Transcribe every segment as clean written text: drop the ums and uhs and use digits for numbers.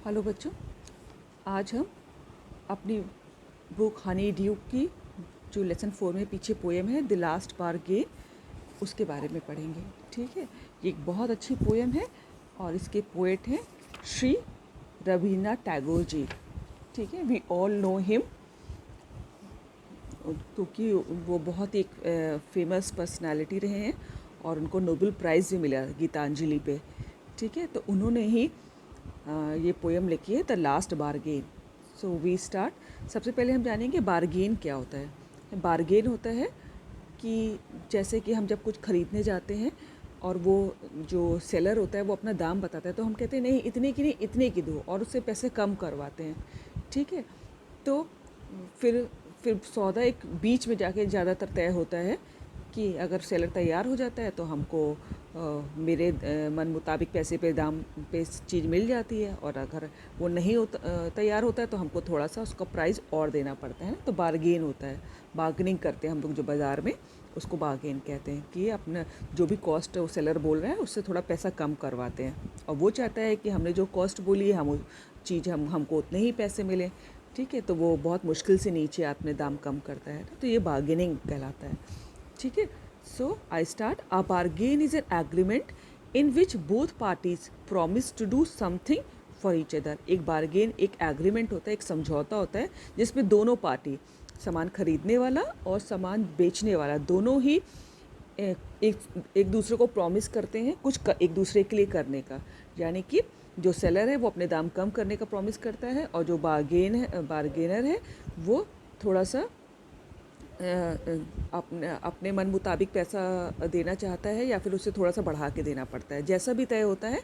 Hello बच्चों, आज हम अपनी बुक हनी ड्यू की जो लेसन 4 में पीछे पोएम है द लास्ट बारगेन, उसके बारे में पढ़ेंगे। ठीक है, ये एक बहुत अच्छी पोएम है और इसके पोएट हैं श्री रवीन्द्रनाथ टैगोर जी। ठीक है, वी ऑल नो हिम क्योंकि वो बहुत एक फेमस पर्सनालिटी रहे हैं और उनको नोबेल प्राइज़ भी मिला गीतांजलि पे। ठीक है, तो उन्होंने ही ये पोएम लिखी है the last bargain. So we start. सबसे पहले हम जानेंगे बारगेन क्या होता है। बारगेन होता है कि जैसे कि हम जब कुछ ख़रीदने जाते हैं और वो जो सेलर होता है वो अपना दाम बताता है, तो हम कहते हैं नहीं इतने की नहीं इतने की दो, और उससे पैसे कम करवाते हैं। ठीक है, तो फिर सौदा एक बीच में जाके ज़्यादातर तय होता है कि अगर सेलर तैयार हो जाता है तो हमको मेरे मन मुताबिक पैसे पे दाम पे चीज़ मिल जाती है, और अगर वो नहीं तैयार होता है तो हमको थोड़ा सा उसका प्राइस और देना पड़ता है। तो बार्गेन होता है, बार्गेनिंग करते हैं हम लोग जो बाज़ार में, उसको बार्गेन कहते हैं कि अपना जो भी कॉस्ट वो सेलर बोल रहा है उससे थोड़ा पैसा कम करवाते हैं, और वो चाहता है कि हमने जो कॉस्ट बोली है हमको उतने ही पैसे मिले। ठीक है, तो वो बहुत मुश्किल से नीचे अपने दाम कम करता है, तो ये बार्गेनिंग कहलाता है। ठीक है, so I start. A bargain is an agreement in which both parties promise to do something for each other. एक बार्गेन एक एग्रीमेंट होता है, एक समझौता होता है जिसमें दोनों पार्टी, सामान खरीदने वाला और सामान बेचने वाला, दोनों ही एक दूसरे को प्रॉमिस करते हैं कुछ एक दूसरे के लिए करने का। यानी कि जो सेलर है वो अपने दाम कम करने का प्रॉमिस करता है, और जो बार्गेनर है वो थोड़ा सा अपने मन मुताबिक पैसा देना चाहता है, या फिर उसे थोड़ा सा बढ़ा के देना पड़ता है, जैसा भी तय होता है,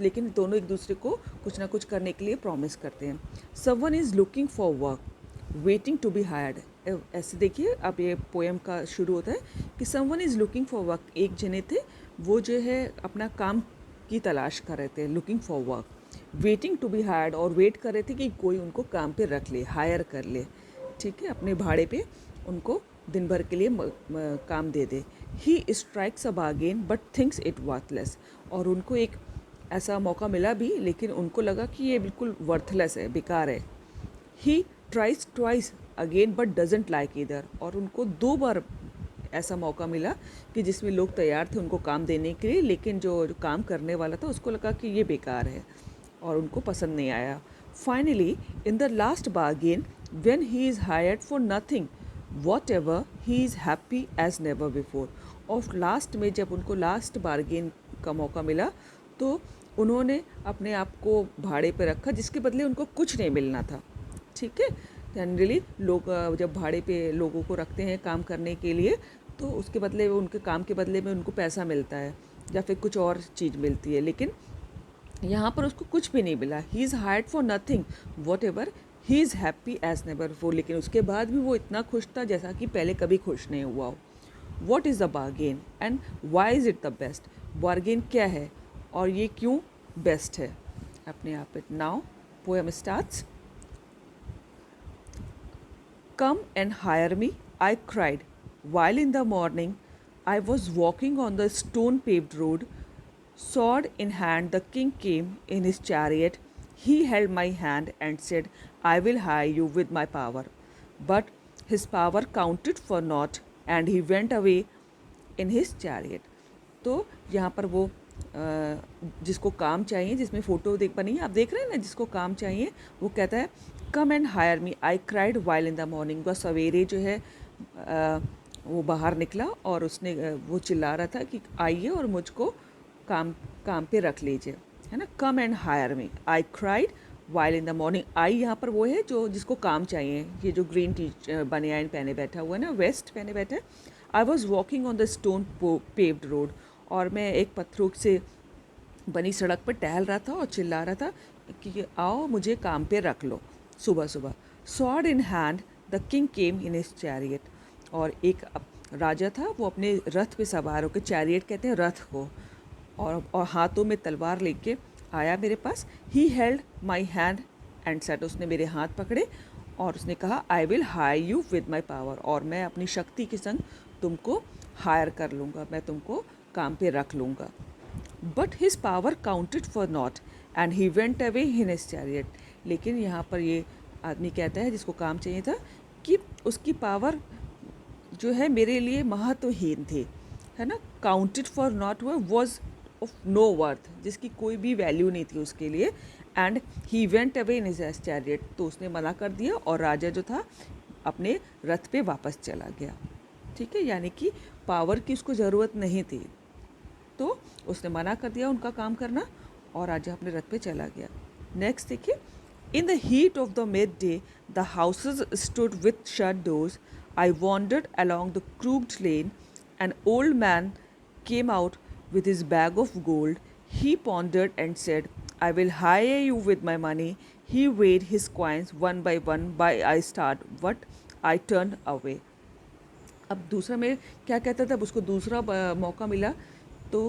लेकिन दोनों एक दूसरे को कुछ ना कुछ करने के लिए प्रॉमिस करते हैं। Someone is looking for work waiting to be hired. ऐसे देखिए, अब ये पोएम का शुरू होता है कि someone is looking for work. एक जने थे, वो जो है अपना काम की तलाश कर रहे थे, looking for work, waiting to be hired, और वेट कर रहे थे कि कोई उनको काम पे रख ले, हायर कर ले। ठीक है, अपने भाड़े पे उनको दिन भर के लिए काम दे दे। He strikes a bargain but thinks it worthless. और उनको एक ऐसा मौका मिला भी, लेकिन उनको लगा कि ये बिल्कुल वर्थलेस है, बेकार है। He tries twice again but doesn't like either. और उनको 2 बार ऐसा मौका मिला कि जिसमें लोग तैयार थे उनको काम देने के लिए, लेकिन जो काम करने वाला था उसको लगा कि ये बेकार है और उनको पसंद नहीं आया। Finally in the last bargain when he is hired for nothing whatever he is happy as never before. और लास्ट में जब उनको लास्ट बार्गेन का मौका मिला तो उन्होंने अपने आप को भाड़े पर रखा, जिसके बदले उनको कुछ नहीं मिलना था। ठीक है, जनरली लोग जब भाड़े पे लोगों को रखते हैं काम करने के लिए, तो उसके बदले उनके काम के बदले में उनको पैसा मिलता है या फिर कुछ और चीज़ मिलती है, लेकिन यहाँ पर उसको कुछ भी नहीं मिला। He is hired for nothing whatever he is happy as never before. लेकिन उसके बाद भी वो इतना खुश था जैसा कि पहले कभी खुश नहीं हुआ हो। What is the bargain and why is it the best. Bargain क्या है और ये क्यों बेस्ट है अपने आप पे। Now poem starts. Come and hire me, I cried, while in the morning I was walking on the stone paved road. Sword in hand, the king came in his chariot. He held my hand and said, I will hire you with my power. But his power counted for naught, and he went away in his chariot. तो यहाँ पर वो जिसको काम चाहिए, जिसमें photo बनी है, आप देख रहे हैं ना, जिसको काम चाहिए वो कहता है कम and hire me, I cried while in the morning. वह सवेरे जो है वो बाहर निकला और उसने वो चिल्ला रहा था कि आइए और मुझको काम पे रख लीजिए, है ना। Come and hire me, I cried while in the morning. आई यहाँ पर वो है जो जिसको काम चाहिए, ये जो ग्रीन टी बनियान पहने बैठा हुआ है ना, वेस्ट पहने बैठा है। I was walking on the stone paved road, और मैं एक पत्थरों से बनी सड़क पर टहल रहा था और चिल्ला रहा था कि आओ मुझे काम पे रख लो सुबह सुबह। Sword in hand the king came in his chariot. और एक राजा था, वो अपने रथ पे सवार होकर, चैरियट कहते हैं रथ को, और हाथों में तलवार लेके आया मेरे पास। He held my hand and said. उसने मेरे हाथ पकड़े और उसने कहा I will hire you with my power. और मैं अपनी शक्ति के संग तुमको हायर कर लूँगा, मैं तुमको काम पे रख लूँगा। But his power counted for not, and he went away in his chariot. लेकिन यहाँ पर ये आदमी कहता है जिसको काम चाहिए था कि उसकी पावर जो है मेरे लिए महत्वहीन थी, है ना, counted for not was of know worth, जिसकी कोई भी वैल्यू नहीं थी उसके लिए। And he went away in his chariot, तो उसने मना कर दिया और राजा जो था अपने रथ पे वापस चला गया। ठीक है, यानी कि पावर की उसको ज़रूरत नहीं थी, तो उसने मना कर दिया उनका काम करना और राजा अपने रथ पे चला गया। नेक्स्ट देखिए, इन the heat of the midday the houses stood with shut doors, I wandered along the crooked lane, an old man came out with his bag of gold. He pondered and said, I will hire you with my money. He weighed his coins one by one by I start, but I turned away. अब दूसरा में क्या कहता था, अब उसको दूसरा मौका मिला तो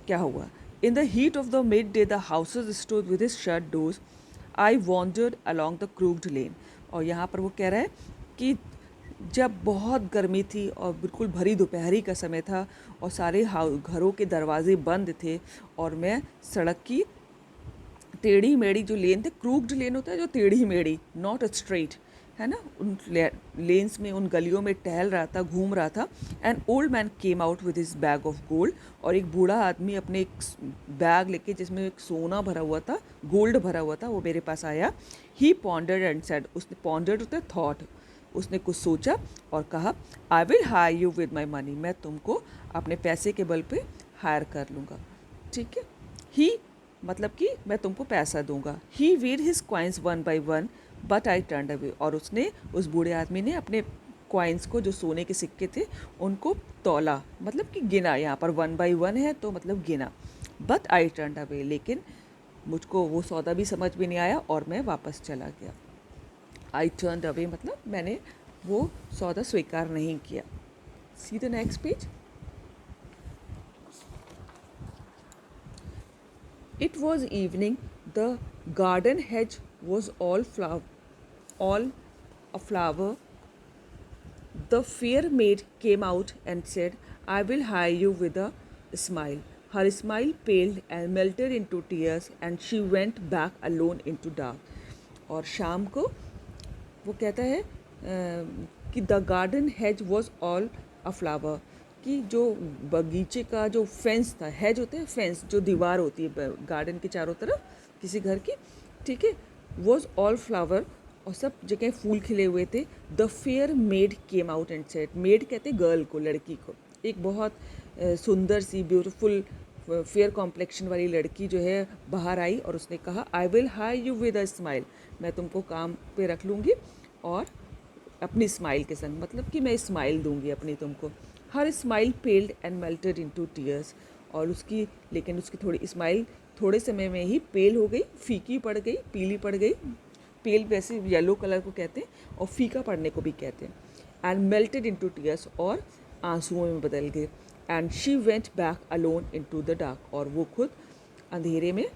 क्या हुआ। In the heat of the midday the houses stood with his shut doors, I wandered along the crooked lane. और यहाँ पर वो कह रहा है कि जब बहुत गर्मी थी और बिल्कुल भरी दोपहरी का समय था और सारे घरों के दरवाजे बंद थे और मैं सड़क की टेढ़ी मेढ़ी जो लेन थे, क्रूक्ड लेन होता है जो टेढ़ी मेढ़ी, नॉट स्ट्रेट, है ना, उन लेन्स में, उन गलियों में टहल रहा था, घूम रहा था। And old man came out with his bag of gold, और एक बूढ़ा आदमी अपने एक बैग लेके जिसमें एक सोना भरा हुआ था, गोल्ड भरा हुआ था, वो मेरे पास आया। ही पॉन्डर्ड एंड सेड, उसने पॉन्डर्ड होता है थॉट, उसने कुछ सोचा और कहा, I will hire you with my money, मैं तुमको अपने पैसे के बल पे हायर कर लूँगा। ठीक है, ही मतलब कि मैं तुमको पैसा दूंगा। He weighed his coins one by one but I turn away, और उसने, उस बूढ़े आदमी ने अपने कॉइन्स को, जो सोने के सिक्के थे, उनको तौला, मतलब कि गिना। यहाँ पर वन बाई वन है तो मतलब गिना। बट आई टर्न अवे, लेकिन मुझको वो सौदा भी समझ में नहीं आया और मैं वापस चला गया। आई टर्न अवे मतलब मैंने वो सौदा स्वीकार नहीं किया। See the next page. It was evening. The garden hedge was all a flower. The fair maid came out and said, I will hire you with a smile. Her smile paled and melted into tears, and she went back alone into dark. और शाम को वो कहता है कि the garden hedge was all a flower, कि जो बगीचे का जो फेंस था, हेज होते हैं फेंस, जो दीवार होती है गार्डन के चारों तरफ किसी घर की, ठीक है, वॉज ऑल फ्लावर, और सब जगह फूल खिले हुए थे। The fair made came out and said, made कहते गर्ल को, लड़की को, एक बहुत सुंदर सी ब्यूटीफुल फेयर कॉम्प्लेक्शन वाली लड़की जो है बाहर आई और उसने कहा, I will hire you with a smile, मैं तुमको काम पे रख लूँगी और अपनी स्माइल के संग, मतलब कि मैं स्माइल दूंगी अपनी तुमको। Her smile पेल्ड and melted into tears, और उसकी, लेकिन उसकी थोड़ी स्माइल थोड़े समय में ही पेल हो गई, फीकी पड़ गई, पीली पड़ गई। पेल वैसे येलो कलर को कहते हैं और फीका पड़ने को भी कहते हैं। एंड मेल्टेड इनटू टीयर्स, और आंसुओं में बदल गए। And she went back alone into the dark, और वो खुद अंधेरे में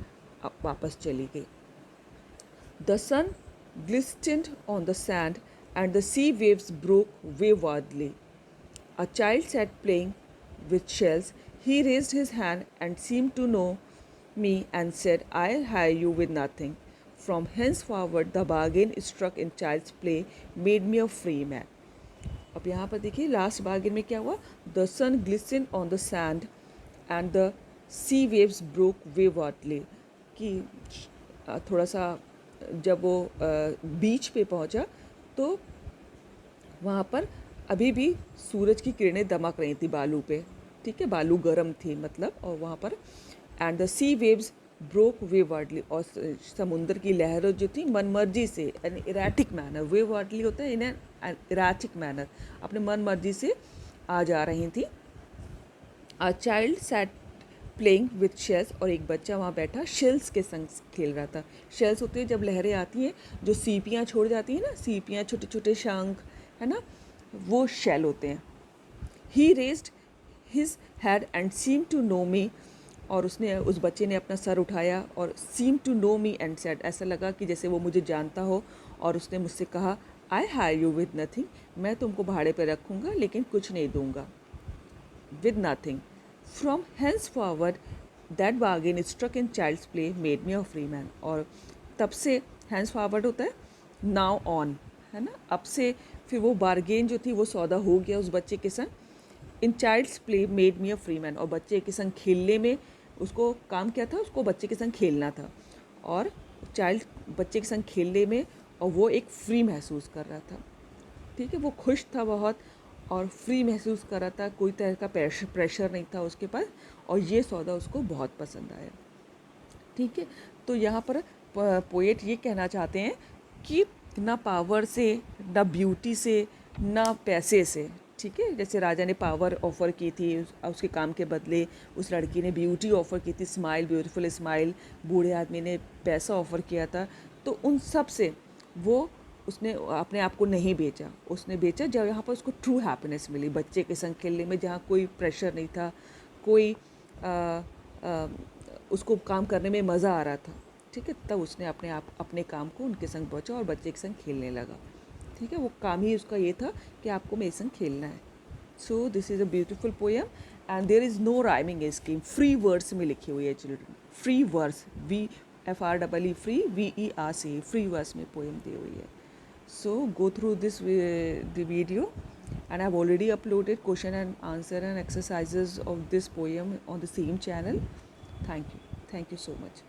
वापस चली गई। The sun glistened on the sand, and the sea waves broke waywardly. A child sat playing with shells. He raised his hand and seemed to know me and said, I'll hire you with nothing. From henceforward, the bargain struck in child's play made me a free man. अब यहाँ पर देखिए last bargain में क्या हुआ, the sun glisten on the sand and the sea waves broke waywardly, कि थोड़ा सा जब वो बीच पे पहुँचा तो वहाँ पर अभी भी सूरज की किरणें दमक रही थी बालू पे, ठीक है, बालू गर्म थी मतलब, और वहाँ पर and the sea waves broke waywardly, और समुंदर की लहरों जो थी मनमर्जी से, एन इराटिक मैनर, वेवर्डली होता है इन एन इराटिक मैनर, अपने मन मर्जी से आ जा रही थी। A child sat playing with shells, और एक बच्चा वहाँ बैठा शेल्स के संग खेल रहा था। शेल्स होते हैं जब लहरें आती हैं, जो सीपियाँ छोड़ जाती हैं ना, सीपियाँ, छोटे छोटे शंख, है ना, वो शेल होते हैं। He raised his head and seem to know me, और उसने, उस बच्चे ने अपना सर उठाया और seem to know me and said, ऐसा लगा कि जैसे वो मुझे जानता हो, और उसने मुझसे कहा, I hire you with nothing, मैं तुमको भाड़े पर रखूँगा लेकिन कुछ नहीं दूँगा, with nothing. From hence forward that bargain struck in child's play made me a free man. और तब से हैंड्स फॉरवर्ड होता है नाउ ऑन, है ना, अब से फिर वो बार्गेन जो थी वो सौदा हो गया उस बच्चे के संग। In child's play made me a free man, और बच्चे के संग खेलने में उसको काम क्या था, उसको बच्चे के संग खेलना था, और चाइल्ड बच्चे के संग खेलने में, और वो एक फ्री महसूस कर रहा था। ठीक है, वो खुश था बहुत और फ्री महसूस कर रहा था, कोई तरह का प्रेशर नहीं था उसके पास, और ये सौदा उसको बहुत पसंद आया। ठीक है, तो यहाँ पर पोएट ये कहना चाहते हैं कि ना पावर से, ना ब्यूटी से, ना पैसे से, ठीक है, जैसे राजा ने पावर ऑफ़र की थी उसके काम के बदले, उस लड़की ने ब्यूटी ऑफ़र की थी, स्माइल, ब्यूटीफुल स्माइल, बूढ़े आदमी ने पैसा ऑफ़र किया था, तो उन सब से वो उसने अपने आप को नहीं बेचा, उसने बेचा जब यहाँ पर उसको ट्रू हैप्पीनेस मिली बच्चे के संग खेलने में, जहाँ कोई प्रेशर नहीं था, कोई आ, आ, उसको काम करने में मज़ा आ रहा था। ठीक है, तब उसने अपने काम को उनके संग पहुँचा और बच्चे के संग खेलने लगा। ठीक है, वो काम ही उसका ये था कि आपको मेरे संग खेलना है। So this is a beautiful poem and there is no rhyming scheme, free words में लिखी हुई है children, free words, VFREE, free VERC, free words में पोएम दी हुई है। So go through this the video, and I've already uploaded question and answer and exercises of this poem on the same channel. Thank you so much.